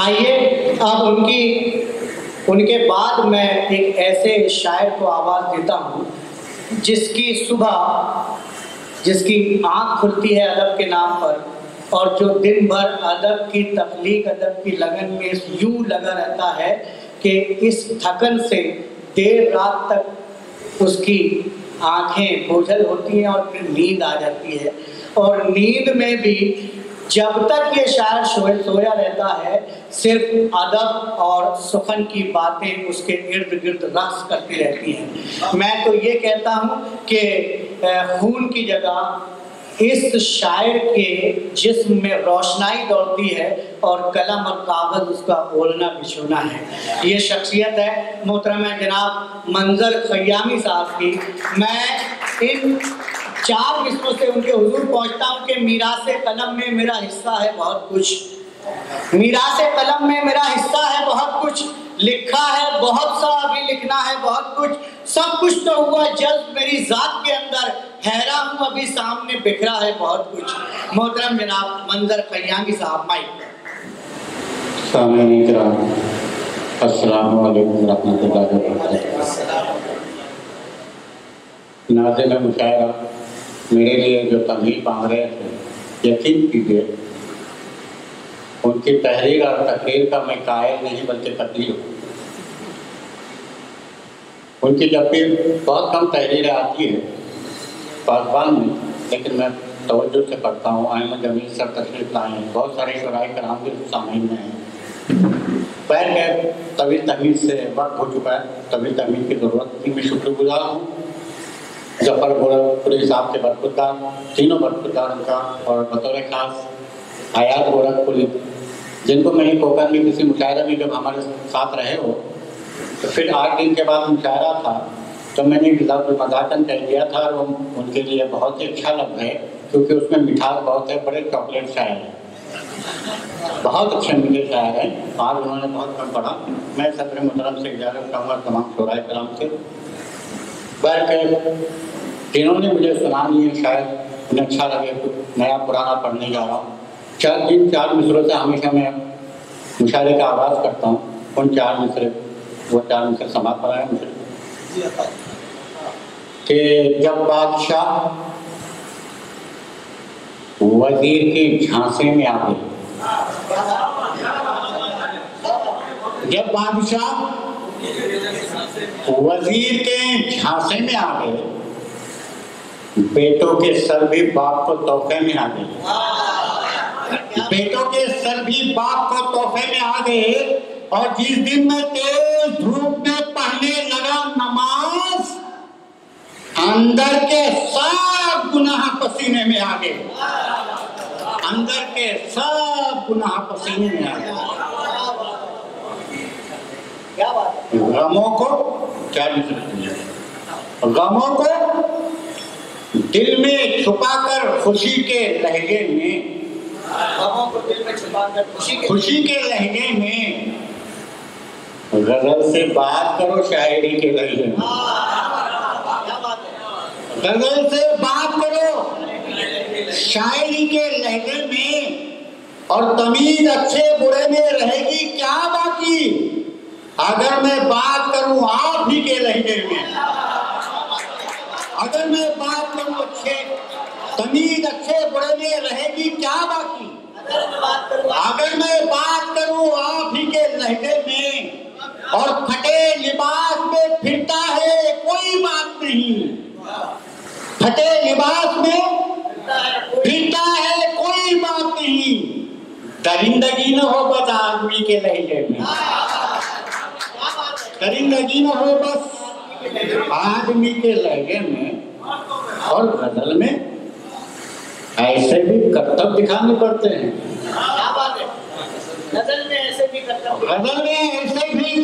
آئیے اب ان کے بعد میں ایک ایسے شاعر کو آواز دیتا ہوں جس کی صبح جس کی آنکھ کھلتی ہے ادب کے نام پر، اور جو دن بھر ادب کی تخلیق، ادب کی لگن میں یوں لگا رہتا ہے کہ اس تھکن سے دیر رات تک اس کی آنکھیں بوجھل ہوتی ہیں اور پھر نیند آ جاتی ہے، اور نیند میں بھی جب تک یہ شاعر سویا رہتا ہے صرف ادب اور سخن کی باتیں اس کے ارد گرد رقص کرتی رہتی ہیں۔ میں تو یہ کہتا ہوں کہ خون کی جگہ اس شاعر کے جسم میں روشنائی دوڑتی ہے اور قلم اور کاغذ اس کا اولنا بچھونا ہے۔ یہ شخصیت ہے محترم جناب منظر خیامی صاحب کی۔ میں ان 4 مصروں سے ان کے حضور پہنچتا ہوں کہ میراث قلم میں میرا حصہ ہے بہت کچھ، میراث قلم میں میرا حصہ ہے بہت کچھ، لکھا ہے بہت سا ابھی لکھنا ہے بہت کچھ، سب کچھ تو ہوا جذب میری ذات کے اندر، حیران ہوں ابھی سامنے بکھرا ہے بہت کچھ۔ محترم جناب منظر خیامی صاحب مائک۔ سامعین کرام السلام علیکم ورحمۃ اللہ وبرکاتہ۔ ناظرین مشاعرہ، میرے لیے جو تمہید مانگ رہے تھے، یقین کیجیے ان کی تحریر اور تقریر کا میں قائل نہیں بلکہ تقریر ہوں۔ ان کی جب بھی بہت کم تحریریں آتی ہے پاسبان میں، لیکن میں توجہ سے پڑھتا ہوں۔ احمد جمیل سر تشریف لائے ہیں، بہت سارے شرائع کرام بھی سامعین میں ہیں۔ پیر کے طویل تحمید سے وقت ہو چکا ہے، طویل تحمید کی ضرورت تھی۔ میں شکر گزار ہوں ظفر گورکھپوری صاحب کے برخوردار، تینوں برخوردار ان کا، اور بطور خاص حیات گورکھپوری، جن کو میں نے کوکر میں کسی مشاعرے میں جب ہمارے ساتھ رہے ہو تو پھر 8 دن کے بعد مشاعرہ تھا تو میں نے مذاقاً کہہ دیا تھا، اور ان کے لیے بہت ہی اچھا لفظ ہے کیونکہ اس میں مٹھاس بہت ہے، بڑے چاکلیٹ شاعر ہیں، بہت اچھے میٹھے شاعر ہیں۔ آج انہوں نے بہت کم پڑھا۔ میں صدر محترم سے اجازت چاہوں گا تمام شعراء کرام سے، بلکہ تینوں نے مجھے سنا لیے، شاید انہیں اچھا لگے، کچھ نیا پرانا پڑھنے جا رہا ہوں۔ 4 مصروں سے ہمیشہ میں مشاعرے کا آغاز کرتا ہوں، ان 4 مصرے وہ 4 مصرے سماعت پر آئے مجھے کہ جب بادشاہ وزیر کی جھانسے میں آ گئے، جب بادشاہ وزیر کے جھانسے میں آ گئے، بیٹوں کے سر بھی باپ کو تحفے میں آ گئے، بیٹوں کے سر بھی باپ کو تحفے میں آ گئے، اور جس دن میں تیز دھوپ میں پڑھنے لگا نماز، اندر کے سب گناہ پسینے میں آ گئے، اندر کے سب گناہ پسینے میں آ گئے۔ غموں کو دل میں چھپا کر خوشی کے لہجے میں، خوشی کے لہجے میں غزل سے بات کرو، شاعری کے لہجے میں غزل سے بات کرو، شاعری کے لہجے میں، اور تمیز اچھے برے میں رہے گی کیا باقی اگر میں بات کروں آپ ہی کے لہجے میں، اگر میں بات کروں تمیز اچھے برے میں رہے گی کیا باقی، اگر میں بات کروں آپ ہی کے لہجے میں، اور پھٹے لباس میں پھرتا ہے کوئی بات نہیں، پھٹے لباس میں پھرتا ہے کوئی بات نہیں، درندگی نہ ہو بس آدمی کے لہجے میں، درندگی نہ ہو بس آدمی کے لہجے میں۔ اور غزل میں ایسے بھی کرتب دکھانے پڑتے ہیں، غزل میں ایسے بھی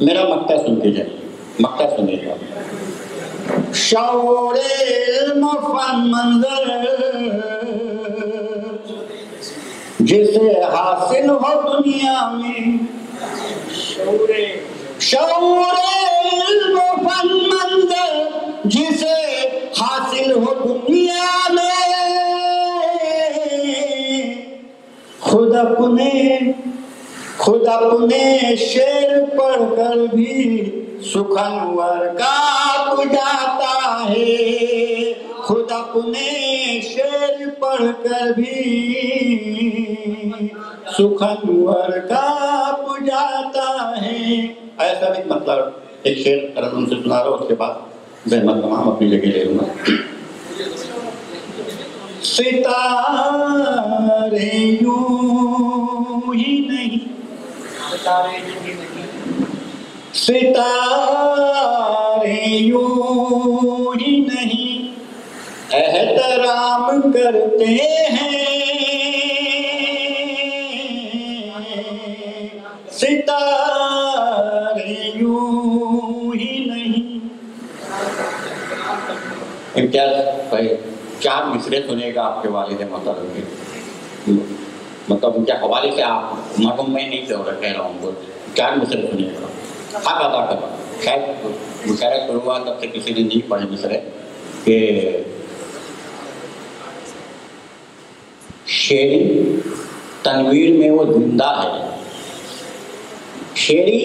میرا مقطع سن کے جائیے، مقطع سنیے گا۔ شعور علم و فن منظر جسے حاصل ہو دنیا میں، شعور علم و فن منظر جسے حاصل ہو دنیا میں، خود اپنے شعر پڑھ کر بھی سخنور کاپ جاتا ہے، خود اپنے شعر پڑھ کر بھی سخنور کاپ جاتا ہے۔ ایسا بھی مطلب ایک شعر ترنم سے سنا رہا ہوں، اس کے بعد زحمت تمام اپنی جگہ لے لوں گا۔ ستارے یوں ہی نہیں، ستارے یوں ہی نہیں احترام کرتے ہیں، ستارے یوں ہی نہیں۔ امتیاز بھائی 4 مصرے سنے گا آپ کے والد محترم کے، مطلب ان کے حوالے سے، آپ مرحوم میں نہیں کہہ رہا ہوں، 4 مصرے سنے گا، حق ادا کرو۔ شاید مشاعرہ شروع ہوا تب سے کسی نے نہیں پڑھے مصرے کہ شعری تنویر میں وہ زندہ ہے، شعری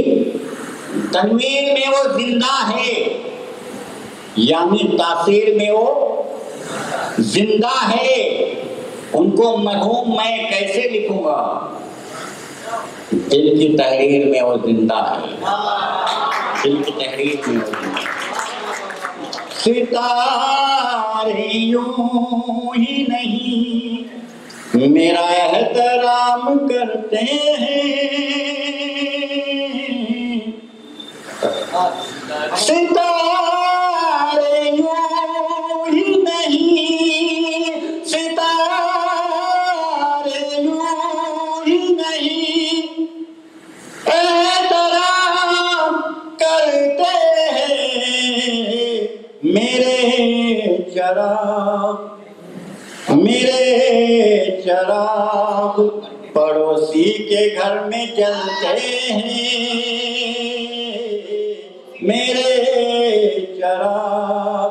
تنویر میں وہ زندہ ہے، یعنی تاثیر میں وہ زندہ ہے، ان کو مرحوم میں کیسے لکھوں گا، دل کی تحریر میں وہ زندہ ہے، دل کی تحریر میں وہ زندہ ہے۔ ستارے یوں ہی نہیں میرا احترام کرتے ہیں، ستارے یوں ہی نہیں، ستارے یوں ہی نہیں احترام کرتے ہیں، میرے چراغ پڑوسی کے گھر میں جلتے ہیں، میرے چراغ۔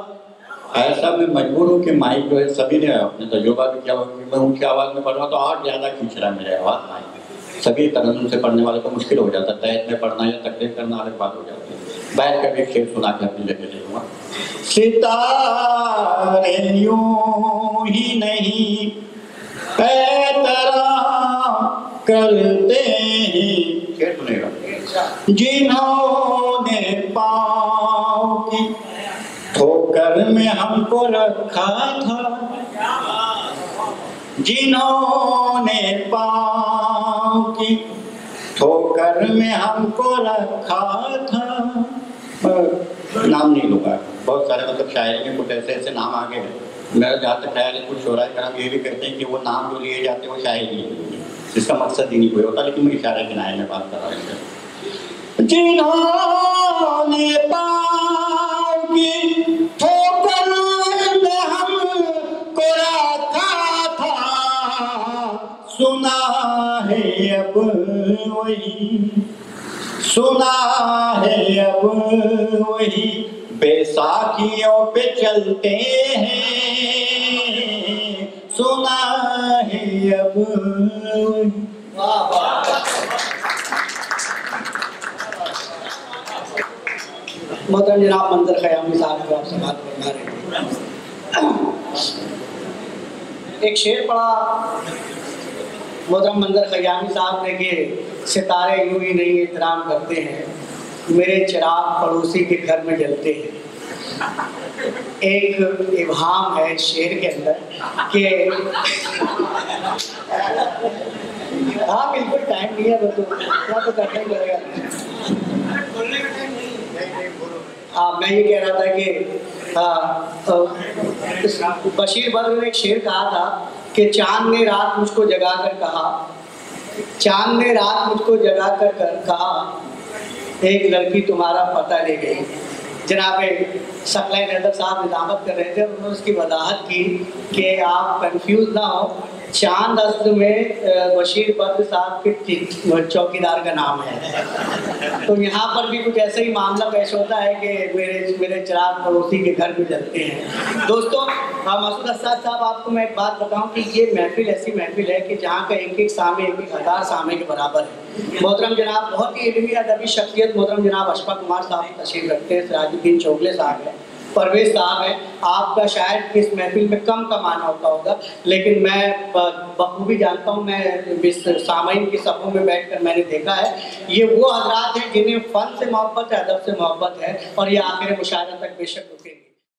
ایسا میں مجبور ہوں کہ مائک جو ہے سبھی نے اپنے تجربہ بھی کیا، میں اونچی آواز میں پڑھ رہا ہوں تو اور زیادہ کھینچ رہا ہے میرے آواز مائک، سبھی ترنم سے پڑھنے والے کو مشکل ہو جاتا ہے، تحت میں پڑھنا یا تقریر کرنا الگ بات ہو جاتی ہے۔ بیٹھ کر ایک شعر سنا کے اپنی جگہ لے لوں گا۔ ستارے یوں ہی نہیں احترام کرتے ہیں، شعر سنے گا، جنہوں نے پاؤں کی ٹھوکر میں ہم کو رکھا تھا، جنہوں نے پاؤں کی ٹھوکر میں ہم کو رکھا تھا۔ نام نہیں لوں گا، بہت سارے مطلب شاعری میں کچھ ایسے ایسے نام آگے ہیں، میرا جہاں تک خیال ہے کچھ شعراء کرام یہ بھی کہتے ہیں کہ وہ نام جو لیے جاتے ہیں وہ شاعری ہے، جس کا مقصد ہی نہیں کوئی ہوتا، لیکن میں اشارہ کنایہ میں بات کر رہا ہوں۔ جنہوں نے پاؤں کی ٹھوکر میں ہم کو رکھا تھا، سنا ہے اب وہی، سنا ہے اب وہی بیساکھیوں پہ چلتے ہیں، سنا ہے اب وہی۔ محترم جناب منظر خیامی صاحب کو آپ سے بات کرنا رہے ہیں۔ ایک شعر پڑھا محترم منظر خیامی صاحب نے کہ ستارے یوں ہی نہیں احترام کرتے ہیں، میرے چراغ پڑوسی کے گھر میں جلتے ہیں۔ ایک ابہام ہے شعر کے اندر کہ ہاں بالکل ٹائم نہیں ہے تو کرنا ہی پڑے گا۔ میں یہ کہہ رہا تھا کہ بشیر بدر نے ایک شعر کہا تھا کہ چاند نے رات مجھ کو جگا کر کہا، چاند نے رات مجھ کو جگا کر کہا ایک لڑکی تمہارا پتہ لے گئی. جناب ثقلین حیدر صاحب نظامت کر رہے تھے اور انہوں نے اس کی وضاحت کی کہ آپ کنفیوز نہ ہو، چاند اصل میں بشیر بدر صاحب کے چوکیدار کا نام ہے. تو یہاں پر بھی کچھ ایسا ہی معاملہ پیش ہوتا ہے کہ میرے چراغ پڑوسی کے گھر میں جلتے ہیں. دوستوں، مسعود اسد صاحب، آپ کو میں ایک بات بتاؤں کہ یہ محفل ایسی محفل ہے کہ جہاں کا ایک ایک سامع 1000 سامع کے برابر ہے. محترم جناب بہت ہی علمی ادبی شخصیت محترم جناب اشفاق کمار صاحب تشریف رکھتے ہیں، سراج الدین چوغلے صاحب ہیں، پرویز صاحب ہیں. آپ کا شاید اس محفل میں کم کا معنی ہوتا ہوگا، لیکن میں بخوبی جانتا ہوں، میں سامعین کی صفوں میں بیٹھ کر میں نے دیکھا ہے، یہ وہ حضرات ہیں جنہیں فن سے محبت ہے، ادب سے محبت ہے، اور یہ آخر مشاہدہ تک بے شک